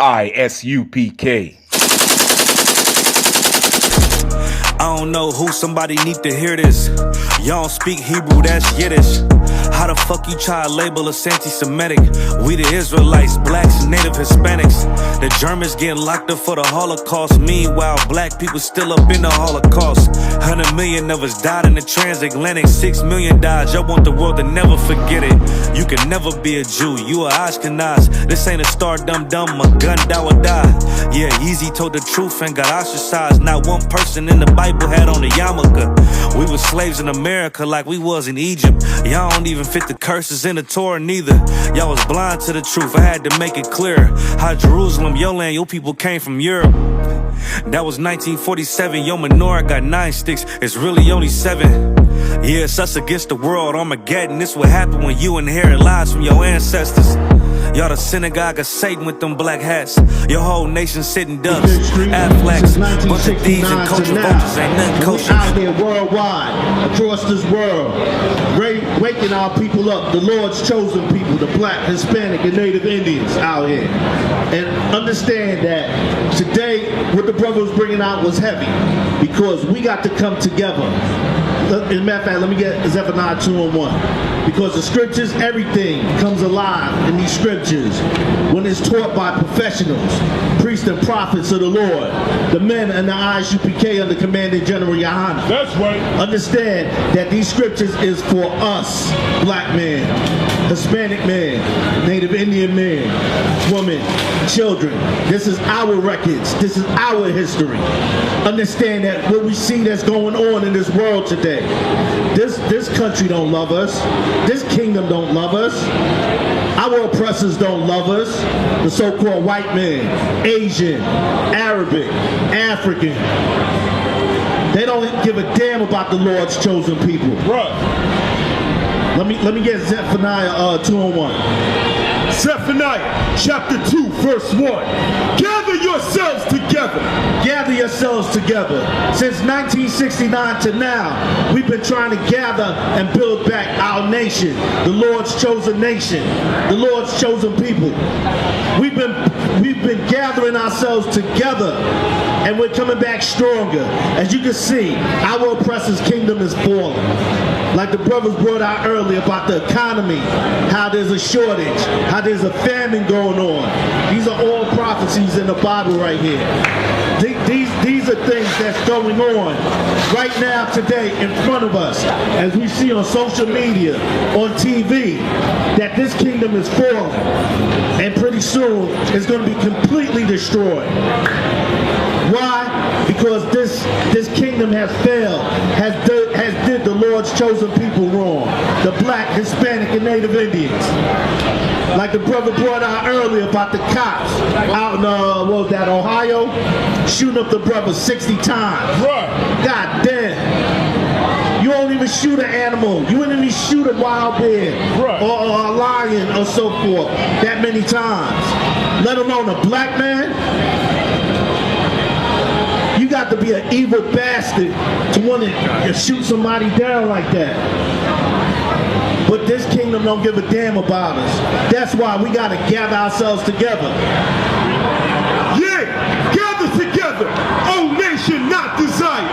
I.S.U.P.K. I don't know who, somebody need to hear this. Y'all don't speak Hebrew, that's Yiddish. How the fuck you try to label us anti-Semitic? We the Israelites, blacks and native Hispanics. The Germans getting locked up for the Holocaust. Meanwhile, black people still up in the Holocaust. 100 million of us died in the transatlantic. 6 million died, y'all want the world to never forget it. You can never be a Jew, you a Ashkenaz. This ain't a star dum-dum, a gun die or die. Yeah, Yeezy told the truth and got ostracized. Not one person in the Bible had on a yarmulke. We were slaves in America like we was in Egypt. Y'all don't even fit the curses in the Torah neither. Y'all was blind to the truth, I had to make it clear. How Jerusalem, your land, your people came from Europe. That was 1947, your menorah got 9 sticks, it's really only 7. Yeah, it's us against the world, Armageddon. This what happened when you inherit lies from your ancestors. Y'all the synagogue of Satan with them black hats. Your whole nation sitting ducks, Aflacs, bunch of thieves and culture vultures, ain't nothing kosher. Out there worldwide, across this world, waking our people up, the Lord's chosen people, the black, Hispanic, and Native Indians out here. And understand that today, what the brother was bringing out was heavy, because we got to come together. As a matter of fact, let me get Zephaniah 2:1. Because the scriptures, everything comes alive in these scriptures when it's taught by professionals, priests and prophets of the Lord, the men and the I.S.U.P.K under Commanding General YAHANNA. That's right. Understand that these scriptures is for us, black men, Hispanic men, Native Indian men, women, children. This is our records. This is our history. Understand that what we see that's going on in this world today, this country don't love us. This kingdom don't love us. Our oppressors don't love us. The so-called white man, Asian, Arabic, African. They don't give a damn about the Lord's chosen people. Right. Let me get Zephaniah 2:1. Zephaniah chapter 2 verse 1. Gather yourselves together. Gather yourselves together. Since 1969 to now, we've been trying to gather and build back our nation, the Lord's chosen nation, the Lord's chosen people. We've been gathering ourselves together, and we're coming back stronger. As you can see, our oppressor's kingdom is falling. Like the brothers brought out earlier about the economy, how there's a shortage, how there's a famine going on. These are all prophecies in the Bible right here. These are things that's going on right now, today, in front of us. As we see on social media, on TV, that this kingdom is falling. And pretty soon, it's going to be completely destroyed. Why? Because this kingdom has failed, has did the Lord's chosen people wrong. The black, Hispanic, and Native Indians. Like the brother brought out earlier about the cops out in, what was that, Ohio? Shooting up the brother 60 times. Right. God damn. You don't even shoot an animal. You wouldn't even shoot a wild bear, right, or a lion or so forth that many times. Let alone a black man. You got to be an evil bastard to want to shoot somebody down like that. But this kingdom don't give a damn about us. That's why we got to gather ourselves together. Yeah, gather together, O nation not desired.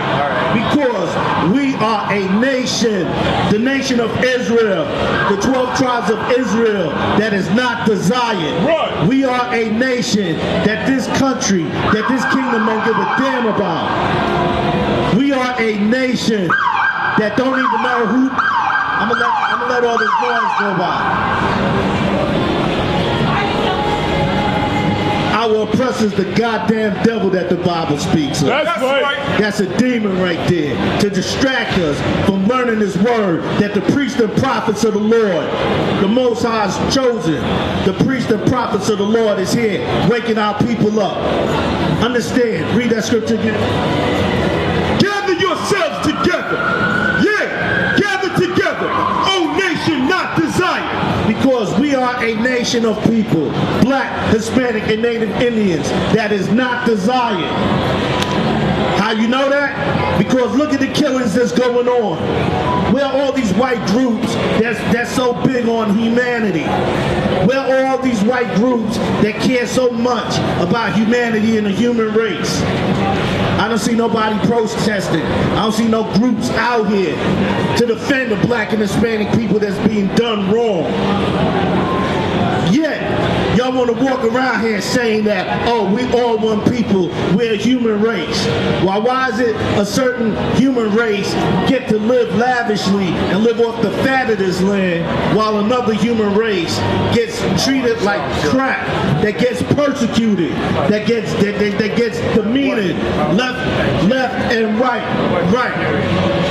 Because we are a nation, the nation of Israel, the 12 tribes of Israel that is not desired. Right. We are a nation that this country, that this kingdom don't give a damn about. We are a nation that don't even know who. I'm gonna let all this noise go by. Our oppressor's the goddamn devil that the Bible speaks of. That's right. That's a demon right there to distract us from learning His word, that the priests and prophets of the Lord, the Most High is chosen. The priests and prophets of the Lord is here, waking our people up. Understand. Read that scripture again. Gather yourselves together. Yeah, gather together, O nation not desired. Because we are a nation of people, black, Hispanic, and Native Indians, that is not desired. How you know that? Because look at the killings that's going on. Where are all these white groups that's so big on humanity? Where are all these white groups that care so much about humanity and the human race? I don't see nobody protesting. I don't see no groups out here to defend the black and Hispanic people that's being done wrong. Yet, y'all want to walk around here saying that, oh, we all one people, we're a human race. Why is it a certain human race get to live lavishly and live off the fat of this land, while another human race gets treated like crap, that gets persecuted, that gets demeaned, left and right.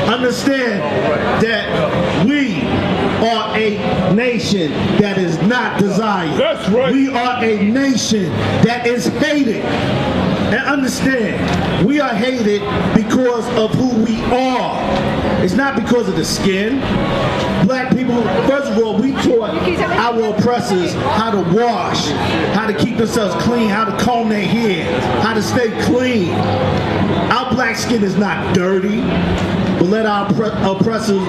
Understand that we are a nation that is not desired. That's right. We are a nation that is hated. And understand, we are hated because of who we are. It's not because of the skin. Black people, first of all, we taught our oppressors how to wash, how to keep themselves clean, how to comb their hair, how to stay clean. Our black skin is not dirty. But let our oppressors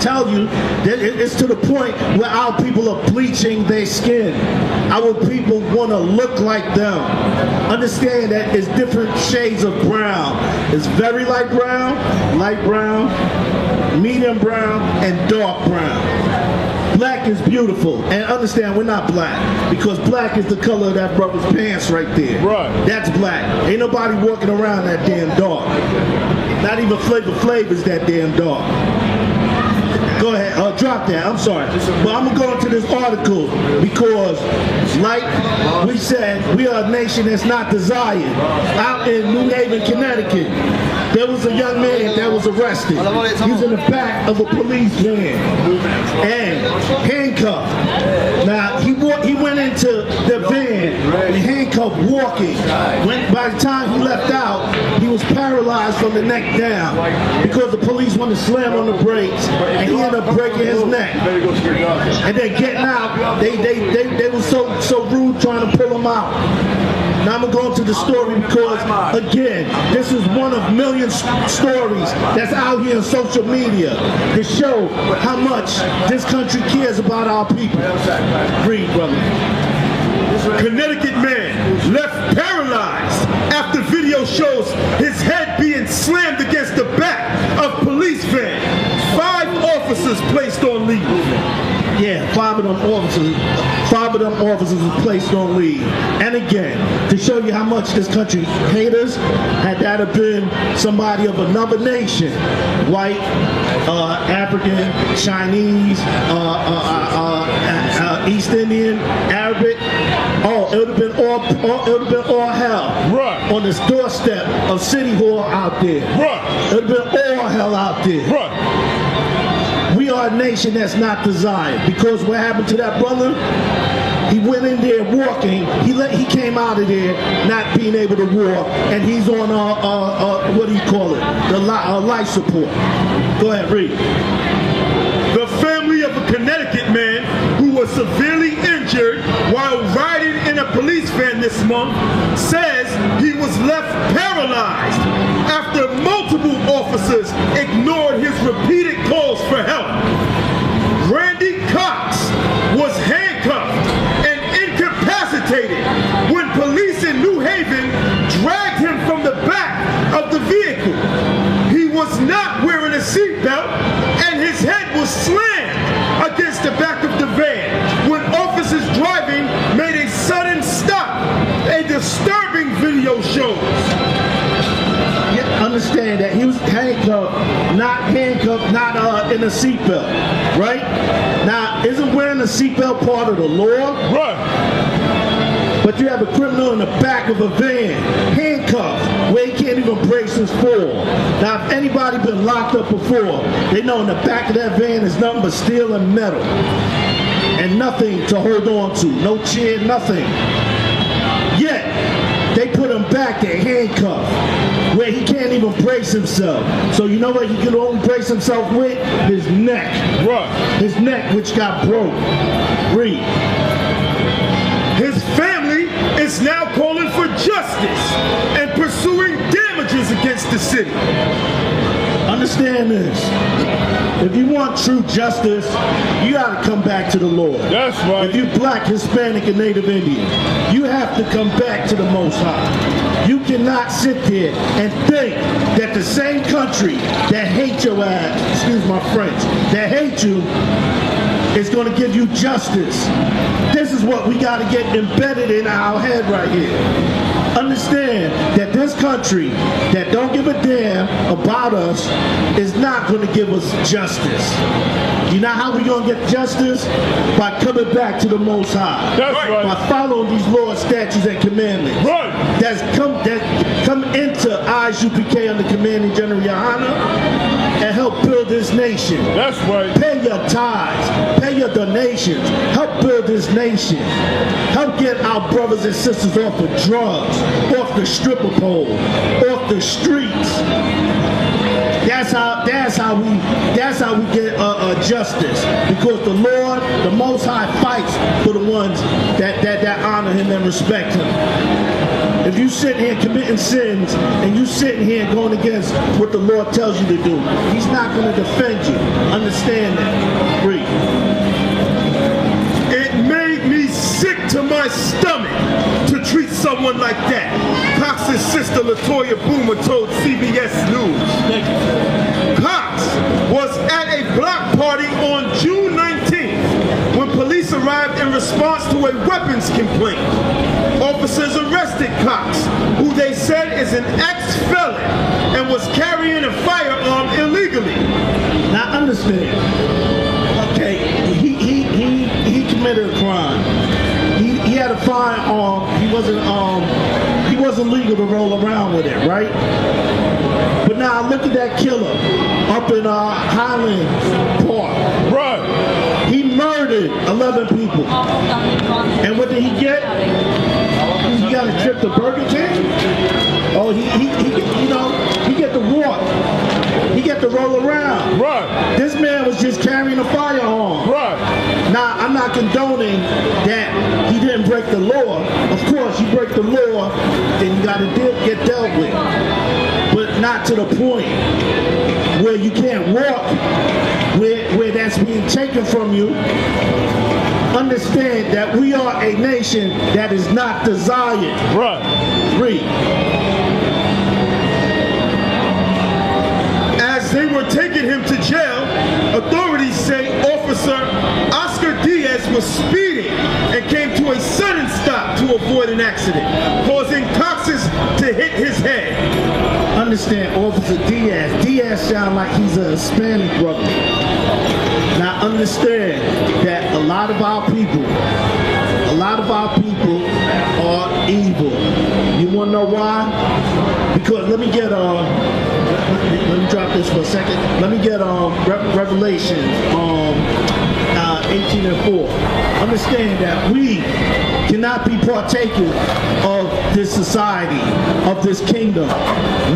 tell you that it's to the point where our people are bleaching their skin. Our people want to look like them. Understand that it's different shades of brown. It's very light brown, medium brown, and dark brown. Black is beautiful. And understand, we're not black. Because black is the color of that brother's pants right there. Right. That's black. Ain't nobody walking around that damn dark. Not even Flavor Flav is that damn dark. Go ahead, drop that, I'm sorry. But I'm going to go into this article because, like we said, we are a nation that's not desired. Out in New Haven, Connecticut, there was a young man that was arrested. He was in the back of a police van and handcuffed. Now, he went into the van and handcuffed walking. By the time he left out, he was paralyzed from the neck down because the police wanted to slam on the brakes and he ended up breaking his neck. And then getting out, they were so rude trying to pull him out. Now I'm going to go into the story because, again, this is one of millions stories that's out here on social media to show how much this country cares about our people. Read, brother. Connecticut man left paralyzed after video shows his head being slammed against the back of police van. 5 officers placed on leave. Yeah, 5 of them officers were placed on leave. And again, to show you how much this country hates us, had that have been somebody of another nation, white, African, Chinese, East Indian, Arabic, it would have been all hell. Right. On this doorstep of City Hall out there. Right. It would have been all hell out there. Right. We are a nation that's not desired because what happened to that brother? He went in there walking. He came out of there not being able to walk, and he's on what do you call it? The life support. Go ahead, read. The family of a Connecticut man who was severely injured while riding in a police van this month says he was left paralyzed after multiple officers ignored his repeated calls for help. Randy Cox was handcuffed and incapacitated when police in New Haven dragged him from the back of the vehicle. He was not wearing a seatbelt and his head was slammed against the back of the van when officers driving made a sudden stop. A disturbing video shows. Understand that he was handcuffed, not in a seatbelt, right? Now, isn't wearing a seatbelt part of the law? Right. But you have a criminal in the back of a van, handcuffed, where he can't even brace his fall. Now, if anybody been locked up before, they know in the back of that van is nothing but steel and metal. And nothing to hold on to, no chair, nothing. Yet, they put him back there handcuffed, where he can't even brace himself. So you know what he can only brace himself with? His neck. Right. His neck, which got broke. Read. His family is now calling for justice and pursuing damages against the city. Understand this. If you want true justice, you got to come back to the Lord. That's right. If you black, Hispanic, and Native Indian, you have to come back to the Most High. You cannot sit there and think that the same country that hates your ass, excuse my French, that hates you, is going to give you justice. This is what we got to get embedded in our head right here. Understand that this country that don't give a damn about us is not going to give us justice. You know how we going to get justice? By coming back to the Most High. That's right. By following these laws, statutes, and commandments. Right. That come into I.S.U.P.K under commanding General YAHANNA and help build this nation. That's right. Pay your tithes, pay your donations, help build this nation. Help get our brothers and sisters off of drugs, off the stripper pole, off the streets. That's how we get justice, because the Lord, the Most High, fights for the ones that honor Him and respect Him. If you sit here committing sins and you sitting here going against what the Lord tells you to do, He's not going to defend you. Understand that. Read. It made me sick to my stomach to treat someone like that. Cox's sister LaToya Boomer told CBS News. Thank you. Cox was at a block party on June 19th when police arrived in response to a weapons complaint. Officers arrested Cox, who they said is an ex-felon and was carrying a firearm illegally. Now understand. Okay, he committed a crime. He had a firearm. He wasn't legal to roll around with it, right? But now look at that killer up in Highland Park. Right. He murdered 11 people. And what did he get? He got a trip to Burger King. Oh, he get to walk. He get to roll around. Right. This man was just carrying a firearm. Right. Now, I'm not condoning that he didn't break the law. Of course, you break the law, then you got to get dealt with. But not to the point where you can't walk, where that's being taken from you. Understand that we are a nation that is not desired. Right. Read. As they were taking him to jail, authorities say Officer Oscar Diaz was speeding and came to a sudden stop to avoid an accident, causing Cox's to hit his head. Understand, Officer Diaz. Diaz sounds like he's a Hispanic brother. Now understand that a lot of our people are evil. You want to know why? Because let me drop this for a second. Let me get Revelation 18:4. Understand that we cannot be partakers of this society, of this kingdom.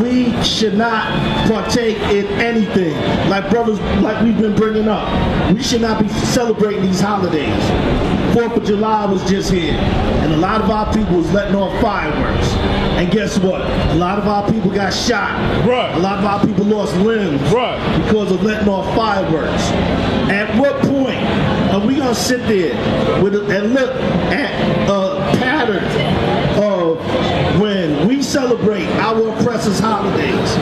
We should not partake in anything. Like brothers, like we've been bringing up, we should not be celebrating these holidays. 4th of July was just here, and a lot of our people was letting off fireworks. And guess what? A lot of our people got shot. Right. A lot of our people lost limbs. Right. Because of letting off fireworks. At what point are we gonna sit there and look at a pattern of when we celebrate our oppressors' holidays?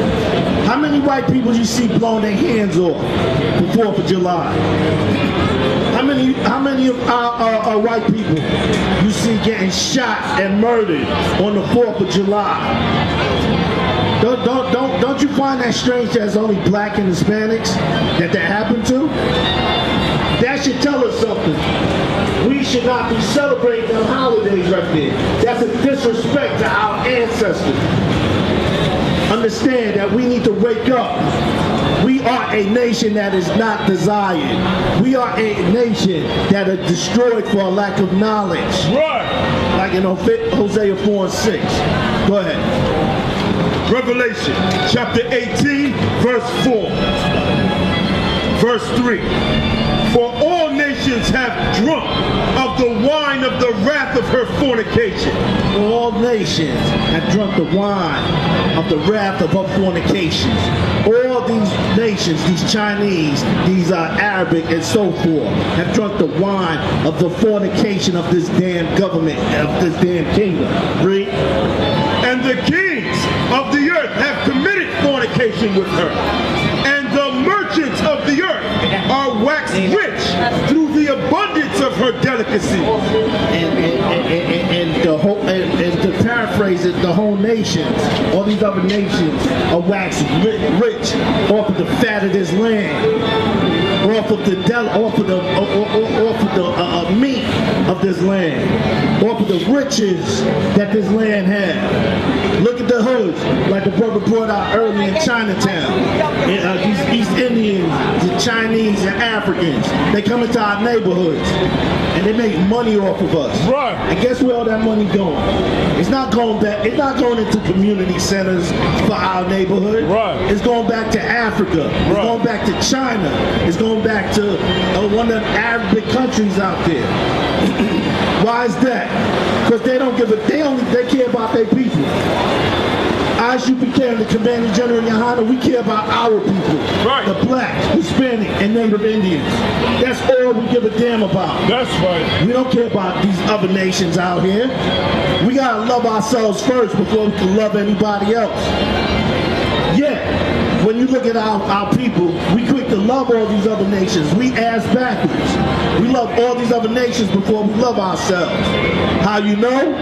How many white people you see blowing their hands off for 4th of July? How many of our white people you see getting shot and murdered on the 4th of July? Don't you find that strange that it's only black and Hispanics that happened to? That should tell us something. We should not be celebrating them holidays right there. That's a disrespect to our ancestors. Understand that we need to wake up. We are a nation that is not desired. We are a nation that is destroyed for a lack of knowledge. Right. Like in Hosea 4:6. Go ahead. Revelation chapter 18, verse 4. Verse 3. For all nations nations have drunk of the wine of the wrath of her fornication. All nations have drunk the wine of the wrath of her fornications. All these nations, these Chinese, these Arabic and so forth, have drunk the wine of the fornication of this damn government, of this damn kingdom. Read. And the kings of the earth have committed fornication with her. And the merchants of the earth are waxed rich through the abundance of her delicacy. And to paraphrase it, the whole nations, all these other nations, are waxed rich off of the fat of this land, off of the meat of this land, off of the riches that this land has. Look at the hoods, like the brother brought out earlier in Chinatown. These East Indians, the Chinese and Africans, they come into our neighborhoods and they make money off of us. Right. And guess where all that money going? It's not going back. It's not going into community centers for our neighborhood. Right. It's going back to Africa. It's going back to China. It's going back to one of the Arabic countries out there. Why is that? Because they don't give a. They care about their people. I.S.U.P.K and the Commander General YAHANNA, we care about our people. Right. The blacks, Hispanic, and Native Indians. That's all we give a damn about. That's right. We don't care about these other nations out here. We gotta love ourselves first before we can love anybody else. Yeah, when you look at our people, we quick to love all these other nations. We ass backwards. We love all these other nations before we love ourselves. How you know?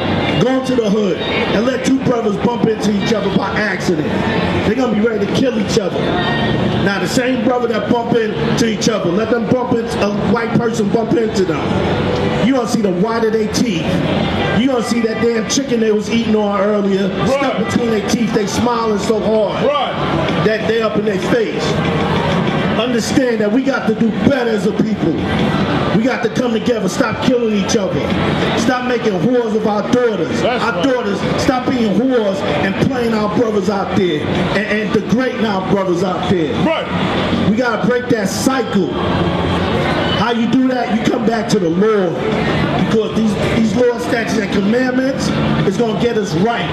Go into the hood and let two brothers bump into each other by accident. They're gonna be ready to kill each other. Now the same brother that bump into each other, let them bump into a white person bump into them. You gonna see the white of their teeth. You gonna see that damn chicken they was eating on earlier, stuck between their teeth. They smiling so hard that they up in their face. Understand that we got to do better as a people. We got to come together, stop killing each other. Stop making whores of our daughters. Daughters, stop being whores and playing our brothers out there and degrading our brothers out there. Right. We got to break that cycle. How you do that? You come back to the Lord. Because these laws, statutes, and commandments is going to get us right.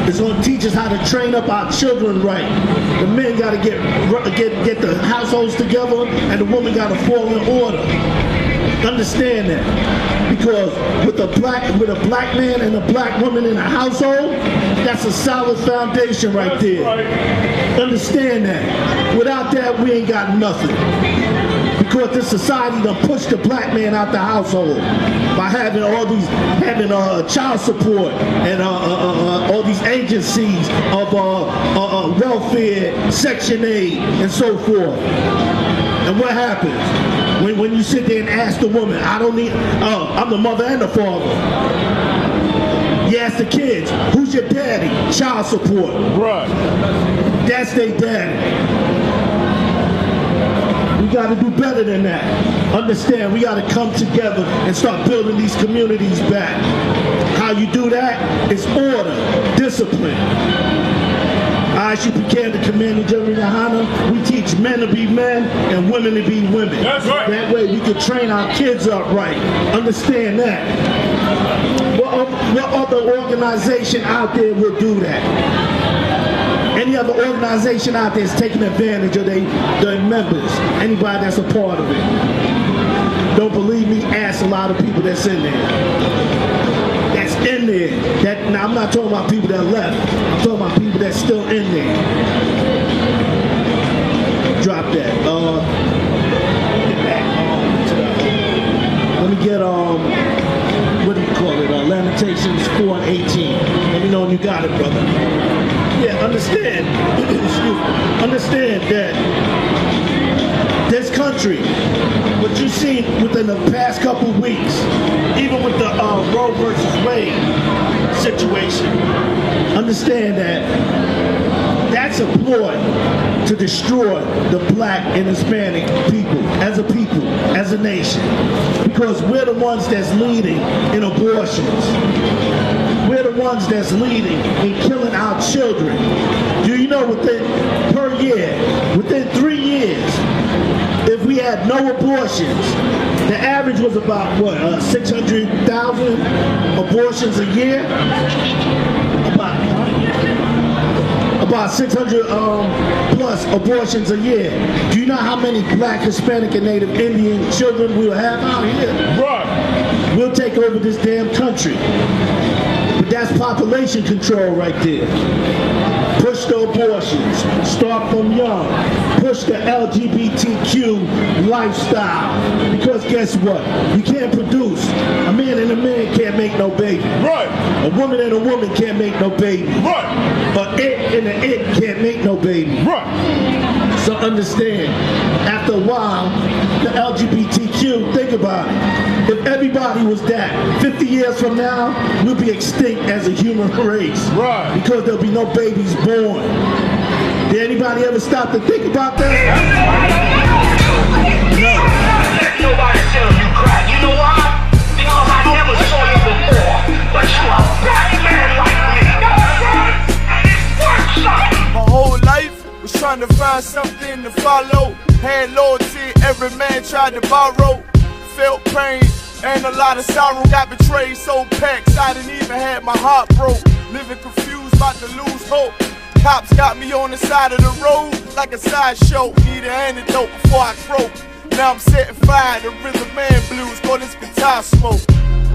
It's going to teach us how to train up our children right. The men got to get the households together, and the women got to fall in order. Understand that, because with a black man and a black woman in a household, that's a solid foundation right there. Understand that. Without that, we ain't got nothing. Because this society done pushed the black man out the household by having all these, child support and all these agencies of welfare, Section 8, and so forth. And what happens? When you sit there and ask the woman, I'm the mother and the father. You ask the kids, who's your daddy? Child support. Right. That's their daddy. We got to do better than that. Understand, we got to come together and start building these communities back. How you do that? It's order, discipline. I.S.U.P.K, the Commander General YAHANNA, we teach men to be men and women to be women. That's right. That way we can train our kids up right. Understand that. What other organization out there will do that? Any other organization out there is taking advantage of their members. Anybody that's a part of it. Don't believe me? Ask a lot of people that's in there. That's in there. Now I'm not talking about people that left. I'm talking about people that's still in there. Drop that. Get back. Let me get what do you call it? Lamentations 4 and 18. Let me know when you got it, brother. Yeah, understand. Understand that this country, what you've seen within the past couple of weeks, even with the Roe versus Wade situation, understand that that's a ploy to destroy the black and Hispanic people, as a nation. Because we're the ones that's leading in abortions. We're the ones that's leading in killing our children. Do you know within 3 years, if we had no abortions. The average was about, what, 600,000 abortions a year? About 600 plus abortions a year. Do you know how many black, Hispanic, and Native Indian children we'll have out here? Right. We'll take over this damn country. But that's population control right there. Push the abortions. Start from young. Push the LGBTQ lifestyle. Because guess what? You can't produce. A man and a man can't make no baby. Right. A woman and a woman can't make no baby. Right. A it and a it can't make no baby. Right. So understand, after a while, the LGBTQ, think about it. If everybody was that, 50 years from now, we'll be extinct as a human race. Right. Because there'll be no babies born. Did anybody ever stop to think about that? No. Let nobody tell you crack. You know why? Because I never saw you before. But you a black man like me. And it works, son. My whole life was trying to find something to follow. Had loyalty, every man tried to borrow. Felt pain and a lot of sorrow. Got betrayed, sold packs, I didn't even have my heart broke. Living confused, about to lose hope. Cops got me on the side of the road like a sideshow. Need an antidote before I croak. Now I'm setting fire to rhythm man blues for this guitar smoke.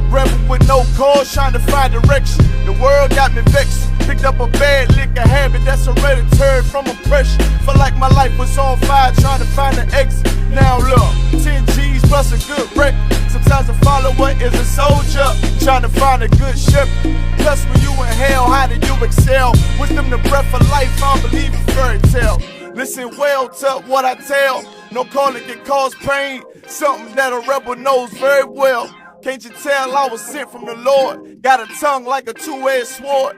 Rebel with no cause, trying to find direction. The world got me vexed. Picked up a bad liquor habit that's hereditary from oppression. Felt like my life was on fire, trying to find an exit. Now look, 10 G's plus a good wreck. Sometimes a follower is a soldier, trying to find a good shepherd. Plus when you in hell, how do you excel? Wisdom the breath of life, I don't believe in fairy tale. Listen well to what I tell. No calling can cause pain, something that a rebel knows very well. Can't you tell I was sent from the Lord? Got a tongue like a two-edged sword.